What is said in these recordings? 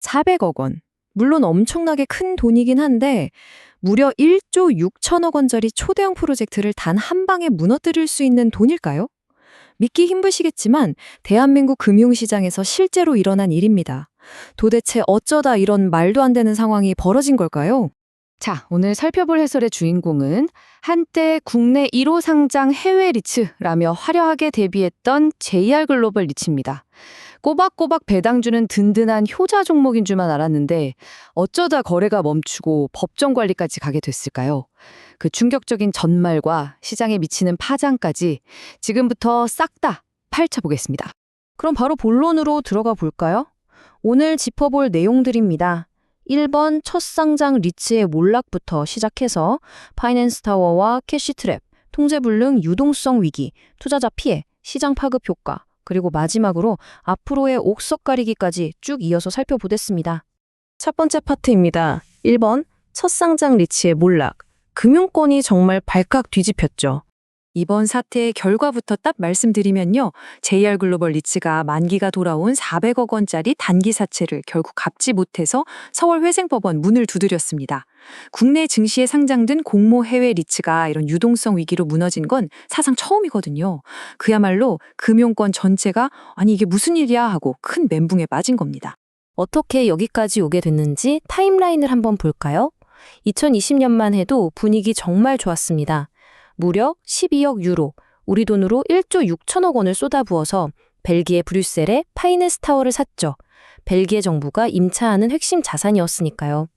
400억 원. 물론 엄청나게 큰 돈이긴 한데 무려 1조 6천억 원짜리 초대형 프로젝트를 단 한 방에 무너뜨릴 수 있는 돈일까요? 믿기 힘드시겠지만 대한민국 금융시장에서 실제로 일어난 일입니다. 도대체 어쩌다 이런 말도 안 되는 상황이 벌어진 걸까요? 자, 오늘 살펴볼 해설의 주인공은 한때 국내 1호 상장 해외 리츠라며 화려하게 데뷔했던 JR글로벌 리츠입니다. 꼬박꼬박 배당 주는 든든한 효자 종목인 줄만 알았는데 어쩌다 거래가 멈추고 법정 관리까지 가게 됐을까요? 그 충격적인 전말과 시장에 미치는 파장까지 지금부터 싹 다 파헤쳐보겠습니다. 그럼 바로 본론으로 들어가 볼까요? 오늘 짚어볼 내용들입니다. 1번 첫 상장 리츠의 몰락부터 시작해서 파이낸스 타워와 캐시트랩, 통제불능 유동성 위기, 투자자 피해, 시장 파급 효과, 그리고 마지막으로 앞으로의 옥석 가리기까지 쭉 이어서 살펴보겠습니다. 첫 번째 파트입니다. 1번 첫 상장 리츠의 몰락. 금융권이 정말 발칵 뒤집혔죠. 이번 사태의 결과부터 딱 말씀드리면요. JR글로벌 리츠가 만기가 돌아온 400억 원짜리 단기 사채를 결국 갚지 못해서 서울회생법원 문을 두드렸습니다. 국내 증시에 상장된 공모 해외 리츠가 이런 유동성 위기로 무너진 건 사상 처음이거든요. 그야말로 금융권 전체가 아니 이게 무슨 일이야 하고 큰 멘붕에 빠진 겁니다. 어떻게 여기까지 오게 됐는지 타임라인을 한번 볼까요? 2020년만 해도 분위기 정말 좋았습니다. 무려 12억 유로, 우리 돈으로 1조 6천억 원을 쏟아부어서 벨기에 브뤼셀에 파이네스 타워를 샀죠. 벨기에 정부가 임차하는 핵심 자산이었으니까요.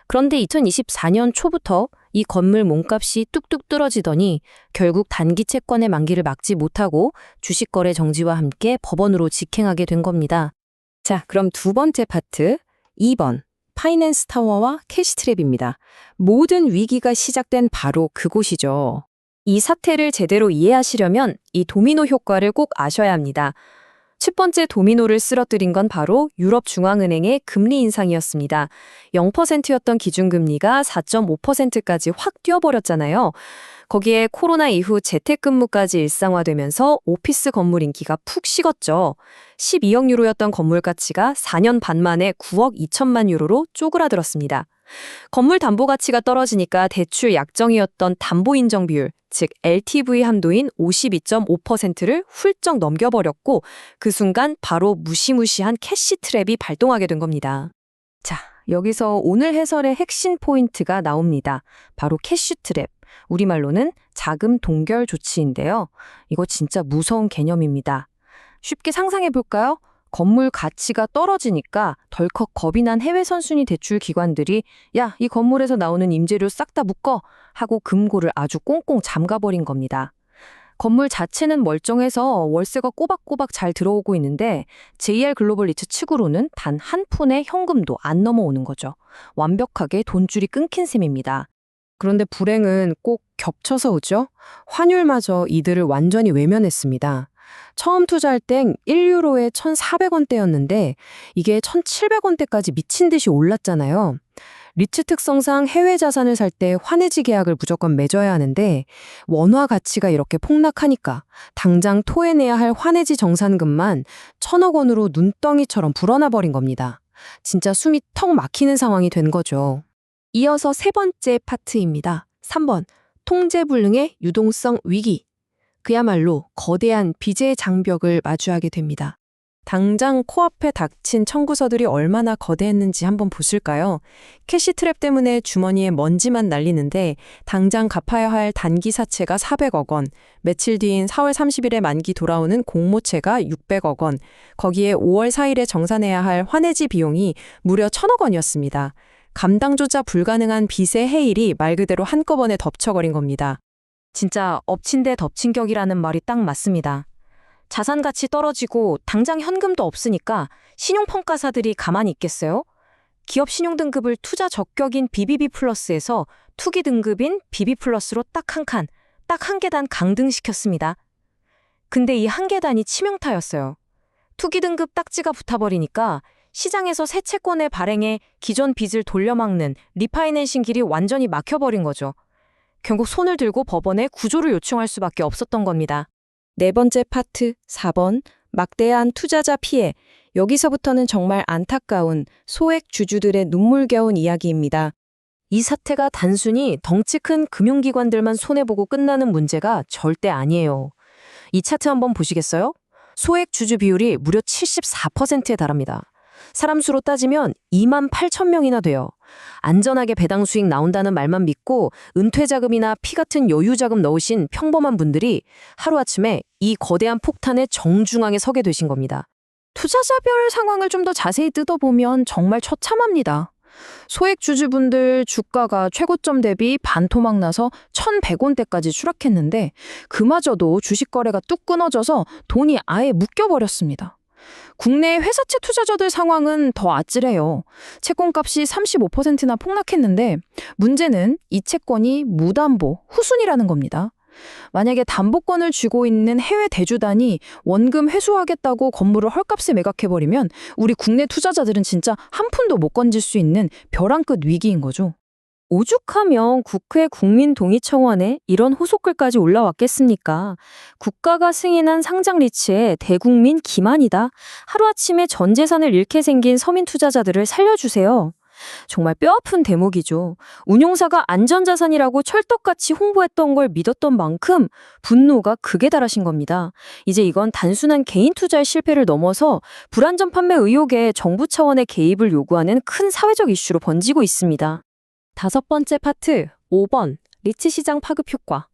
그런데 2024년 초부터 이 건물 몸값이 뚝뚝 떨어지더니 결국 단기 채권의 만기를 막지 못하고 주식 거래 정지와 함께 법원으로 직행하게 된 겁니다. 자, 그럼 두 번째 파트, 2번. 파이낸스 타워와 캐시트랩입니다. 모든 위기가 시작된 바로 그곳이죠. 이 사태를 제대로 이해하시려면 이 도미노 효과를 꼭 아셔야 합니다. 첫 번째 도미노를 쓰러뜨린 건 바로 유럽중앙은행의 금리 인상이었습니다. 0%였던 기준금리가 4.5%까지 확 뛰어버렸잖아요. 거기에 코로나 이후 재택근무까지 일상화되면서 오피스 건물 인기가 푹 식었죠. 12억 유로였던 건물 가치가 4년 반 만에 9억 2천만 유로로 쪼그라들었습니다. 건물 담보 가치가 떨어지니까 대출 약정이었던 담보 인정 비율, 즉 LTV 한도인 52.5%를 훌쩍 넘겨버렸고 그 순간 바로 무시무시한 캐시 트랩이 발동하게 된 겁니다. 자, 여기서 오늘 해설의 핵심 포인트가 나옵니다. 바로 캐시 트랩. 우리말로는 자금 동결 조치인데요. 이거 진짜 무서운 개념입니다. 쉽게 상상해 볼까요? 건물 가치가 떨어지니까 덜컥 겁이 난 해외 선순위 대출 기관들이 야, 이 건물에서 나오는 임대료 싹 다 묶어 하고 금고를 아주 꽁꽁 잠가버린 겁니다. 건물 자체는 멀쩡해서 월세가 꼬박꼬박 잘 들어오고 있는데 JR글로벌 리츠 측으로는 단 한 푼의 현금도 안 넘어오는 거죠. 완벽하게 돈줄이 끊긴 셈입니다. 그런데 불행은 꼭 겹쳐서 오죠. 환율마저 이들을 완전히 외면했습니다. 처음 투자할 땐 1유로에 1,400원대였는데 이게 1,700원대까지 미친 듯이 올랐잖아요. 리츠 특성상 해외 자산을 살 때 환해지 계약을 무조건 맺어야 하는데 원화 가치가 이렇게 폭락하니까 당장 토해내야 할 환해지 정산금만 1,000억 원으로 눈덩이처럼 불어나 버린 겁니다. 진짜 숨이 턱 막히는 상황이 된 거죠. 이어서 세 번째 파트입니다. 3번, 통제불능의 유동성 위기. 그야말로 거대한 빚의 장벽을 마주하게 됩니다. 당장 코앞에 닥친 청구서들이 얼마나 거대했는지 한번 보실까요? 캐시 트랩 때문에 주머니에 먼지만 날리는데 당장 갚아야 할 단기 사채가 400억 원, 며칠 뒤인 4월 30일에 만기 돌아오는 공모채가 600억 원, 거기에 5월 4일에 정산해야 할 환해지 비용이 무려 1,000억 원이었습니다. 감당조차 불가능한 빚의 해일이 말 그대로 한꺼번에 덮쳐버린 겁니다. 진짜 엎친 데 덮친 격이라는 말이 딱 맞습니다. 자산 가치 떨어지고 당장 현금도 없으니까 신용평가사들이 가만히 있겠어요? 기업 신용등급을 투자 적격인 BBB 플러스에서 투기 등급인 BB 플러스로 딱 한 칸, 딱 한 계단 강등시켰습니다. 근데 이 한 계단이 치명타였어요. 투기 등급 딱지가 붙어버리니까 시장에서 새 채권의 발행에 기존 빚을 돌려막는 리파이낸싱 길이 완전히 막혀버린 거죠. 결국 손을 들고 법원에 구조를 요청할 수밖에 없었던 겁니다. 네 번째 파트, 4번, 막대한 투자자 피해. 여기서부터는 정말 안타까운 소액 주주들의 눈물겨운 이야기입니다. 이 사태가 단순히 덩치 큰 금융기관들만 손해보고 끝나는 문제가 절대 아니에요. 이 차트 한번 보시겠어요? 소액 주주 비율이 무려 74%에 달합니다. 사람 수로 따지면 2만 8천 명이나 돼요. 안전하게 배당 수익 나온다는 말만 믿고 은퇴자금이나 피 같은 여유자금 넣으신 평범한 분들이 하루아침에 이 거대한 폭탄의 정중앙에 서게 되신 겁니다. 투자자별 상황을 좀 더 자세히 뜯어보면 정말 처참합니다. 소액 주주분들 주가가 최고점 대비 반토막 나서 1,100원대까지 추락했는데 그마저도 주식 거래가 뚝 끊어져서 돈이 아예 묶여버렸습니다. 국내 회사채 투자자들 상황은 더 아찔해요. 채권값이 35%나 폭락했는데 문제는 이 채권이 무담보, 후순위라는 겁니다. 만약에 담보권을 쥐고 있는 해외 대주단이 원금 회수하겠다고 건물을 헐값에 매각해버리면 우리 국내 투자자들은 진짜 한 푼도 못 건질 수 있는 벼랑 끝 위기인 거죠. 오죽하면 국회 국민동의청원에 이런 호소글까지 올라왔겠습니까? 국가가 승인한 상장 리츠에 대국민 기만이다. 하루아침에 전 재산을 잃게 생긴 서민 투자자들을 살려주세요. 정말 뼈아픈 대목이죠. 운용사가 안전자산이라고 철떡같이 홍보했던 걸 믿었던 만큼 분노가 극에 달하신 겁니다. 이제 이건 단순한 개인 투자의 실패를 넘어서 불안전 판매 의혹에 정부 차원의 개입을 요구하는 큰 사회적 이슈로 번지고 있습니다. 5번째 파트, 5번, 리츠 시장 파급 효과.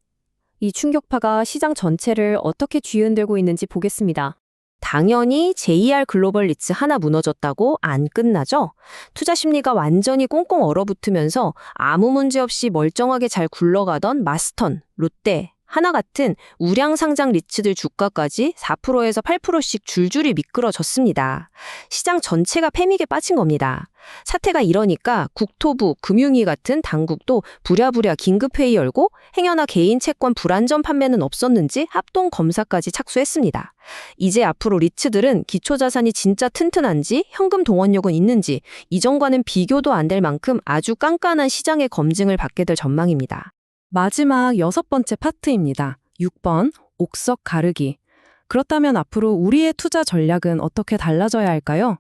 이 충격파가 시장 전체를 어떻게 뒤흔들고 있는지 보겠습니다. 당연히 JR 글로벌 리츠 하나 무너졌다고 안 끝나죠? 투자 심리가 완전히 꽁꽁 얼어붙으면서 아무 문제 없이 멀쩡하게 잘 굴러가던 마스턴, 롯데, 하나 같은 우량 상장 리츠들 주가까지 4%에서 8%씩 줄줄이 미끄러졌습니다. 시장 전체가 패닉에 빠진 겁니다. 사태가 이러니까 국토부, 금융위 같은 당국도 부랴부랴 긴급회의 열고 행여나 개인 채권 불안전 판매는 없었는지 합동 검사까지 착수했습니다. 이제 앞으로 리츠들은 기초자산이 진짜 튼튼한지 현금 동원력은 있는지 이전과는 비교도 안 될 만큼 아주 깐깐한 시장의 검증을 받게 될 전망입니다. 마지막 6번째 파트입니다. 6번, 옥석 가르기. 그렇다면 앞으로 우리의 투자 전략은 어떻게 달라져야 할까요?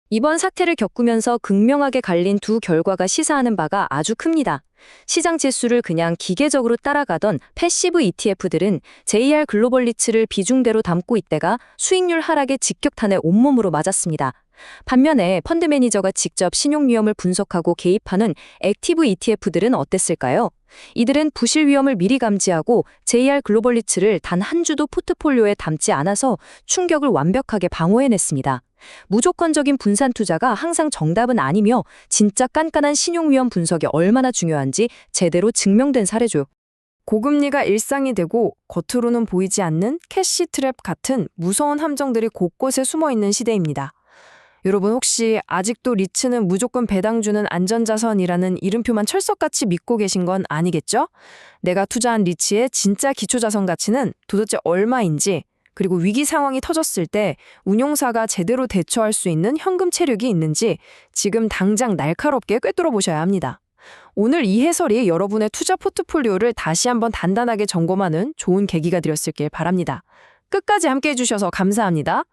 이번 사태를 겪으면서 극명하게 갈린 두 결과가 시사하는 바가 아주 큽니다. 시장 지수를 그냥 기계적으로 따라가던 패시브 ETF들은 JR 글로벌 리츠를 비중대로 담고 있다가 수익률 하락에 직격탄에 온몸으로 맞았습니다. 반면에 펀드 매니저가 직접 신용 위험을 분석하고 개입하는 액티브 ETF들은 어땠을까요? 이들은 부실 위험을 미리 감지하고 JR 글로벌 리츠를 단 한 주도 포트폴리오에 담지 않아서 충격을 완벽하게 방어해냈습니다. 무조건적인 분산 투자가 항상 정답은 아니며 진짜 깐깐한 신용 위험 분석이 얼마나 중요한지 제대로 증명된 사례죠. 고금리가 일상이 되고 겉으로는 보이지 않는 캐시 트랩 같은 무서운 함정들이 곳곳에 숨어 있는 시대입니다. 여러분 혹시 아직도 리츠는 무조건 배당 주는 안전자산이라는 이름표만 철석같이 믿고 계신 건 아니겠죠? 내가 투자한 리츠의 진짜 기초자산 가치는 도대체 얼마인지, 그리고 위기 상황이 터졌을 때 운용사가 제대로 대처할 수 있는 현금 체력이 있는지 지금 당장 날카롭게 꿰뚫어 보셔야 합니다. 오늘 이 해설이 여러분의 투자 포트폴리오를 다시 한번 단단하게 점검하는 좋은 계기가 되었길 바랍니다. 끝까지 함께해 주셔서 감사합니다.